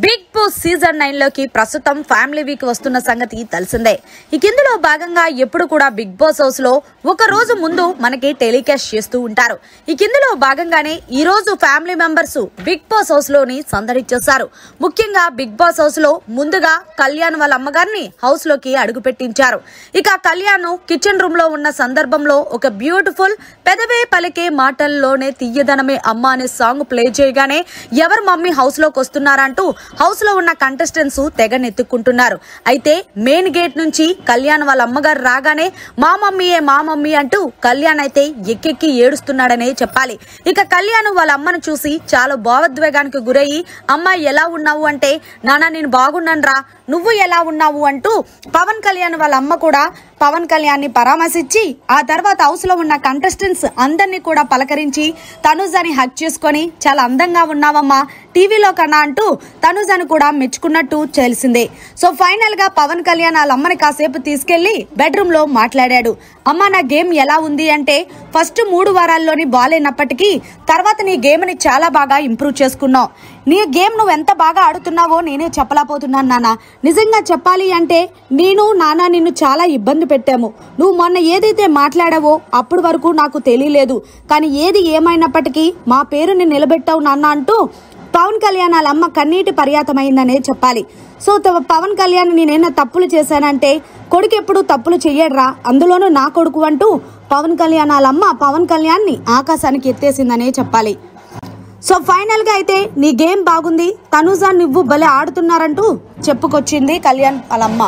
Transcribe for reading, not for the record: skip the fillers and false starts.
Big boss season 9 లోకి ప్రస్తుతం family week వస్తున్న సంగతి తెలిసిందే. ఇందులో భాగంగా ఎప్పుడు కూడా బిగ్ బాస్ హౌస్ లో ఒక రోజు ముందు మనకి టెలికాస్ట్ చేస్తూ ఉంటారు. ఇందులో భాగంగానే ఈ రోజు family members Bigg Boss house లోని సందడి చేశారు. ముఖ్యంగా బిగ్ బాస్ హౌస్ లో ముందుగా కళ్యాణ్ వాళ్ళ అమ్మగారిని హౌస్ లోకి అడుగు పెట్టించారు. ఇక కళ్యాణ్ కిచెన్ రూమ్ లో ఉన్న సందర్భంలో ఒక బ్యూటిఫుల్ పెదవే పలికే మాటల్లోనే తీయదనమే అమ్మ అనే సాంగ్ ప్లే చేయగానే ఎవరు మమ్మీ హౌస్ లోకి వస్తున్నారంటూ హౌస్ లో ఉన్న కంటెస్టెంట్స్ తెగనెత్తుకుంటున్నారు. అయితే మెయిన్ గేట్ నుంచి కళ్యాణ్ వాళ్ళ అమ్మగారు రాగానే మా మమ్మీ అంటూ కళ్యాణ్ అయితే ఎక్కెక్కి ఏడుస్తున్నాడనే చెప్పాలి. ఇక కళ్యాణ్ వాళ్ళ అమ్మను చూసి చాలా భావోద్వేగానికి గురయ్యి అమ్మ ఎలా ఉన్నావు అంటే నాన్న నేను బాగున్నాను రా నువ్వు ఎలా ఉన్నావు అంటూ పవన్ కళ్యాణ్ వాళ్ళ అమ్మ కూడా పవన్ కళ్యాణ్ ని పరామర్శించి ఆ తర్వాత హౌస్ లో ఉన్న కంటెస్టెంట్స్ అందరినీ కూడా పలకరించి తనుజని హక్ చేసుకొని చాలా అందంగా ఉన్నావమ్మా టీవీలో కన్నా అంటూ తనుజను కూడా మెచ్చుకున్నట్టు తెలిసిందే. సో ఫైనల్ గా పవన్ కళ్యాణ్ వాళ్ళ అమ్మని కాసేపు తీసుకెళ్లి బెడ్రూమ్ లో మాట్లాడాడు. అమ్మ నా గేమ్ ఎలా ఉంది అంటే ఫస్ట్ 3 వారాల్లోని బాలేనప్పటికీ తర్వాత నీ గేమ్ ని చాలా బాగా ఇంప్రూవ్ చేసుకున్నావు. నీ గేమ్ నువ్వు ఎంత బాగా ఆడుతున్నావో నేనే చెప్పలేకపోతున్నాను నాన్న. నిజంగా చెప్పాలి అంటే నేను నాన్న నిన్ను చాలా ఇబ్బంది పెట్టాము. నువ్వు మొన్న ఏదైతే మాట్లాడావో అప్పటి వరకు నాకు తెలియలేదు. కానీ ఏది ఏమైనప్పటికీ మా పేరుని నిలబెట్టావు నాన్న అంటూ పవన్ కళ్యాణ్ వాళ్ళ అమ్మ కన్నీటి పర్యాతమైందనే చెప్పాలి. సో పవన్ కళ్యాణ్ నేనేనా తప్పులు చేశానంటే కొడుకు ఎప్పుడు తప్పులు చెయ్యడ్రా అందులోనూ నా కొడుకు అంటూ పవన్ కళ్యాణ్ వాళ్ళ అమ్మ పవన్ కళ్యాణ్ ని ఆకాశానికి ఎత్తేసిందనే చెప్పాలి. సో ఫైనల్ గా అయితే నీ గేమ్ బాగుంది తనుజ నువ్వు భలే ఆడుతున్నారంటూ చెప్పుకొచ్చింది కళ్యాణ్ వాళ్ళ అమ్మ.